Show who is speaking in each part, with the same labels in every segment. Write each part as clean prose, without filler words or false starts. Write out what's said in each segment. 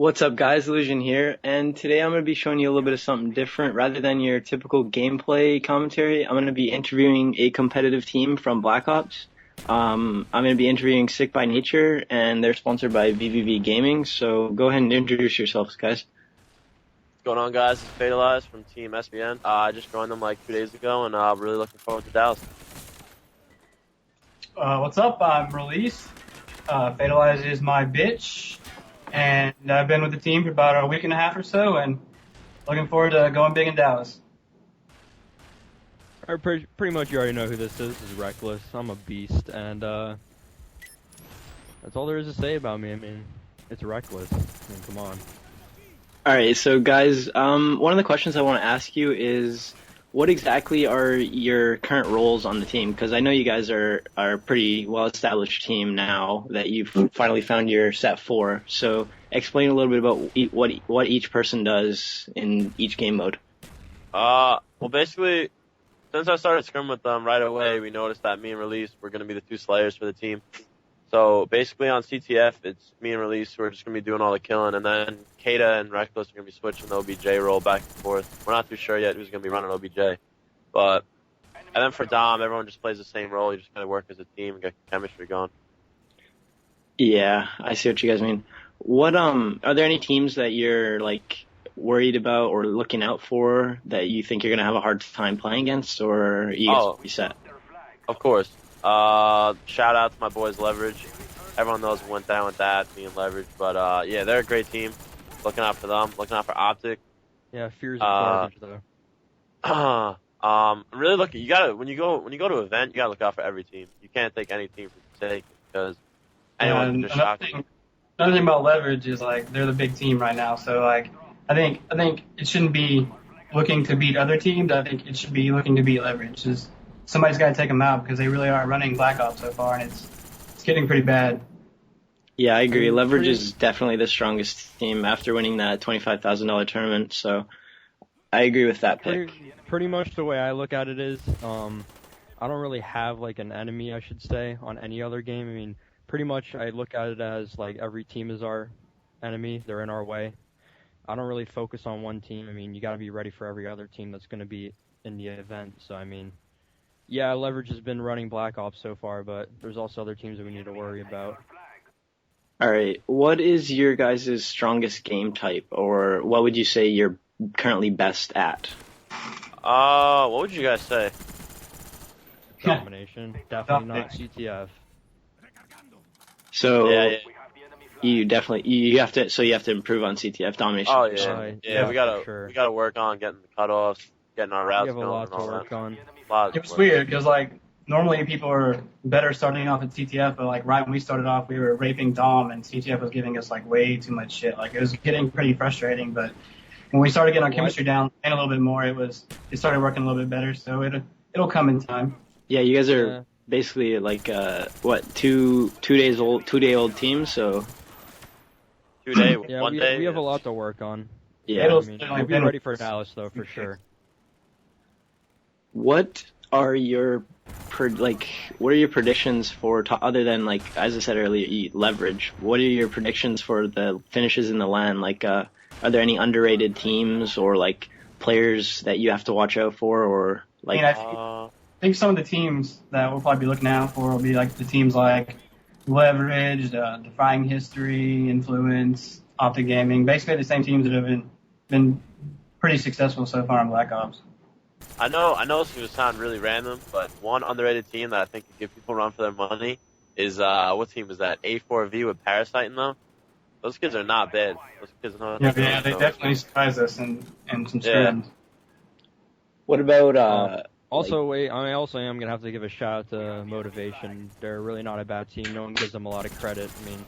Speaker 1: What's up, guys? Illusion here, and today I'm going to be showing you a little bit of something different. Rather than your typical gameplay commentary, I'm going to be interviewing a competitive team from Black Ops. I'm going to be interviewing Sick by Nature, and they're sponsored by vVv Gaming, so go ahead and introduce yourselves, guys.
Speaker 2: What's going on, guys? It's KayDaH from Team SBN. I just joined them like 2 days ago, and I'm really looking forward to Dallas.
Speaker 3: What's up? I'm Release. Fatalize is my bitch, and I've been with the team for about a week and a half or so, and looking forward to going big in Dallas.
Speaker 4: Pretty much you already know who this is. This is Reckless. I'm a beast, and that's all there is to say about me. I mean, it's Reckless. I mean, come on.
Speaker 1: Alright, so guys, one of the questions I want to ask you is, what exactly are your current roles on the team? Because I know you guys are a pretty well-established team now that you've finally found your set 4. So explain a little bit about what each person does in each game mode.
Speaker 2: Well, basically, since I started scrim with them right away, we noticed that me and Release were going to be the 2 slayers for the team. So basically on CTF, it's me and Release who are just going to be doing all the killing, and then KayDaH and Reckless are going to be switching the OBJ role back and forth. We're not too sure yet who's going to be running OBJ. And then for Dom, everyone just plays the same role. You just kind of work as a team and get chemistry going.
Speaker 1: Yeah, I see what you guys mean. Are there any teams that you're like worried about or looking out for that you think you're going to have a hard time playing against, or are you guys pretty set?
Speaker 2: Of course. Shout out to my boys Leverage. Everyone knows what went down with that, me and Leverage. But yeah, they're a great team. Looking out for them. Looking out for Optic.
Speaker 4: Yeah, Fear's garbage though.
Speaker 2: Really looking. You gotta when you go to an event, you gotta look out for every team. You can't take any team for the sake because anyone can just shock you.
Speaker 3: Another thing about Leverage is like they're the big team right now. So like I think it shouldn't be looking to beat other teams. I think it should be looking to beat Leverage. Somebody's got to take them out because they really are running Black Ops so far, and it's getting pretty bad.
Speaker 1: Yeah, I agree. Leverage is definitely the strongest team after winning that $25,000 tournament, so I agree with that pick.
Speaker 4: Pretty much the way I look at it is, I don't really have like an enemy, I should say, on any other game. I mean, pretty much I look at it as like every team is our enemy. They're in our way. I don't really focus on one team. I mean, you got to be ready for every other team that's going to be in the event. So, I mean, yeah, Leverage has been running Black Ops so far, but there's also other teams that we need to worry about.
Speaker 1: Alright, what is your guys' strongest game type, or what would you say you're currently best at?
Speaker 2: What would you guys say?
Speaker 4: Domination. Definitely not CTF.
Speaker 1: So,
Speaker 2: Yeah.
Speaker 1: you have to improve on CTF domination.
Speaker 2: Oh yeah. We gotta work on getting the cutoffs, getting our routes
Speaker 4: We have a
Speaker 2: going
Speaker 4: lot
Speaker 2: and
Speaker 4: to
Speaker 2: all
Speaker 4: work
Speaker 2: that.
Speaker 4: on.
Speaker 3: It's weird because like normally people are better starting off at CTF, but like right when we started off, we were raping Dom, and CTF was giving us like way too much shit. Like it was getting pretty frustrating. But when we started getting our chemistry down and a little bit more, it started working a little bit better. So it'll come in time.
Speaker 1: Yeah, you guys are basically like 2 day old team, so
Speaker 2: 2 day,
Speaker 4: Yeah,
Speaker 2: 1 day.
Speaker 4: we have a lot to work on.
Speaker 1: yeah.
Speaker 4: I mean, we'll be ready for Dallas though, for sure.
Speaker 1: What are your predictions for other than like as I said earlier, Leverage? What are your predictions for the finishes in the LAN? Like, are there any underrated teams or like players that you have to watch out for, or like?
Speaker 3: I think some of the teams that we'll probably be looking out for will be like the teams like Leverage, Defying History, Influence, Optic Gaming. Basically the same teams that have been pretty successful so far in Black Ops.
Speaker 2: I know it's going to sound really random, but one underrated team that I think can give people a run for their money is, what team is that? A4V with Parasite in them. Those kids are not bad. Those kids know what
Speaker 3: Yeah, they definitely surprised us in some scrims.
Speaker 1: What about
Speaker 4: Also, I also am going to have to give a shout out to Motivation. They're really not a bad team. No one gives them a lot of credit. I mean,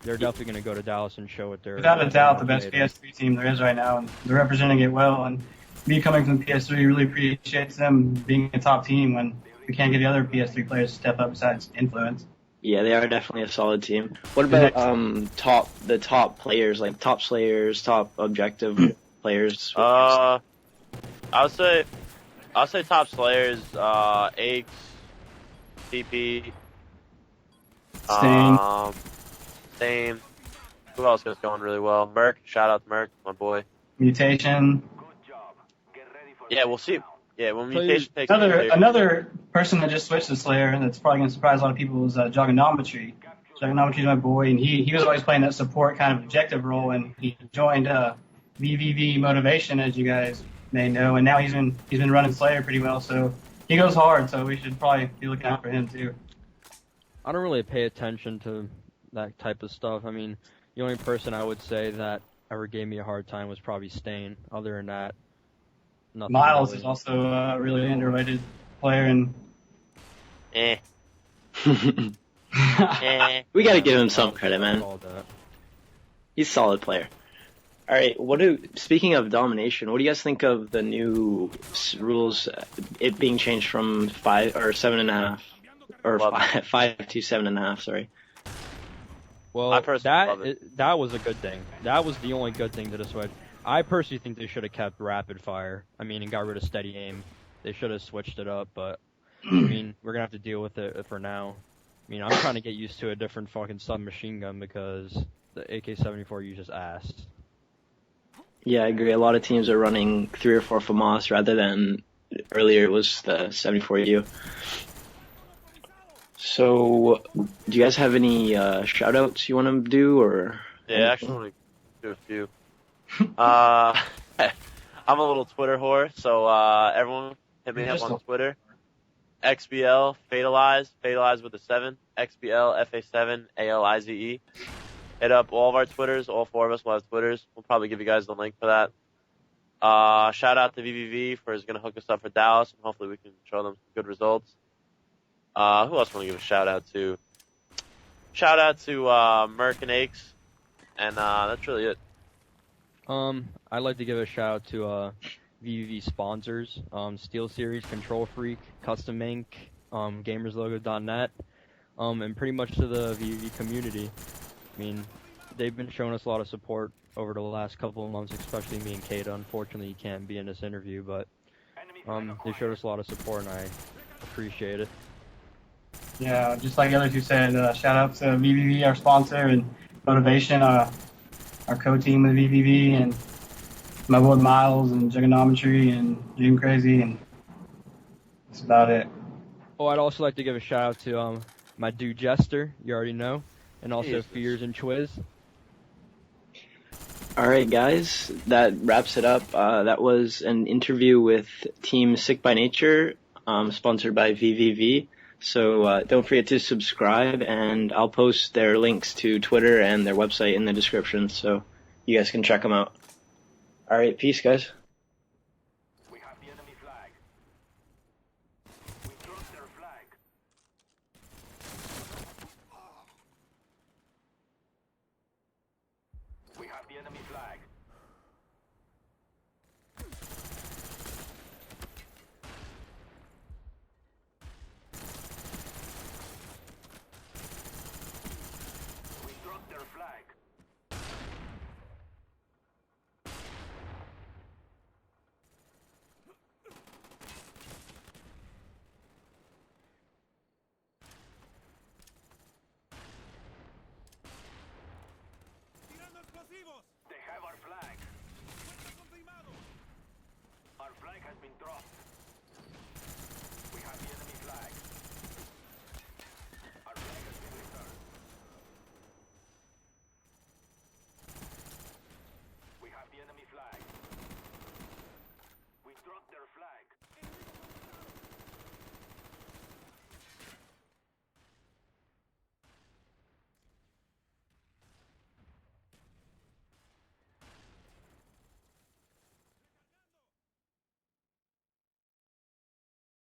Speaker 4: they're definitely going to go to Dallas and show what they're...
Speaker 3: Without a doubt, the best PS3 team there is right now, and they're representing it well. And me coming from PS3 really appreciates them being a top team when we can't get the other PS3 players to step up besides Influence.
Speaker 1: Yeah, they are definitely a solid team. What about the top players, like top slayers, top objective players?
Speaker 2: I'll say top slayers, Aches, TP,
Speaker 3: Stain.
Speaker 2: Stain. Who else is going really well? Merc. Shout out to Merc, my boy.
Speaker 3: Mutation.
Speaker 2: Yeah, we'll see. Yeah, when
Speaker 4: So
Speaker 2: Mutation takes
Speaker 3: Another person that just switched to Slayer, and that's probably going to surprise a lot of people, is Joganometry. Joganometry is my boy, and he was always playing that support kind of objective role, and he joined vVv Motivation, as you guys may know, and now he's been running Slayer pretty well, so he goes hard, so we should probably be looking out for him too.
Speaker 4: I don't really pay attention to that type of stuff. I mean, the only person I would say that ever gave me a hard time was probably Stain. Other than that, nothing
Speaker 3: Miles
Speaker 4: really.
Speaker 3: is also a really underrated player, and
Speaker 2: Eh.
Speaker 1: We gotta give him some credit, man.
Speaker 4: All that.
Speaker 1: He's a solid player. All right. Speaking of domination, what do you guys think of the new rules? It being changed from 5 or 7.5, or
Speaker 2: Love
Speaker 1: 5 to 7.5. Sorry.
Speaker 4: Well,
Speaker 2: I personally love it.
Speaker 4: that was a good thing. That was the only good thing to the switch. I personally think they should have kept rapid fire. I mean, and got rid of steady aim. They should have switched it up, but I mean, we're gonna have to deal with it for now. I mean, I'm trying to get used to a different fucking submachine gun because the AK-74 uses ass.
Speaker 1: Yeah, I agree. A lot of teams are running 3 or 4 FAMAS rather than earlier it was the 74U. So, do you guys have any shout-outs you want to do, or?
Speaker 2: Yeah, actually, I want to do a few. I'm a little Twitter whore, so everyone hit me up on Twitter. XBL Fatalize with a 7. XBL FA7 ALIZE. Hit up all of our Twitters. All 4 of us will have Twitters. We'll probably give you guys the link for that. Shout out to vVv for going to hook us up for Dallas, and hopefully we can show them some good results. Who else want to give a shout out to? Shout out to Merc and Aches, and that's really it.
Speaker 4: I'd like to give a shout out to vVv sponsors, SteelSeries, Control Freak, Custom Ink, GamersLogo.net, and pretty much to the vVv community. I mean, they've been showing us a lot of support over the last couple of months, especially me and KayDaH. Unfortunately, you can't be in this interview, but they showed us a lot of support, and I appreciate it.
Speaker 3: yeah, just like the other two said, shout out to vVv, our sponsor, and Motivation, our co-team with vVv, and my boy Miles, and Juggernometry, and Dream Crazy, and that's about it.
Speaker 4: Oh, I'd also like to give a shout out to my dude Jester, you already know, and also
Speaker 2: Jesus.
Speaker 4: Fears and Chwiz.
Speaker 1: All right, guys, that wraps it up. That was an interview with Team Sick by Nature, sponsored by vVv. So don't forget to subscribe, and I'll post their links to Twitter and their website in the description, so you guys can check them out. All right, peace, guys.
Speaker 5: We have the enemy flag. We dropped their flag. We have the enemy flag. We dropped their flag. They have our flag. Our flag has been dropped.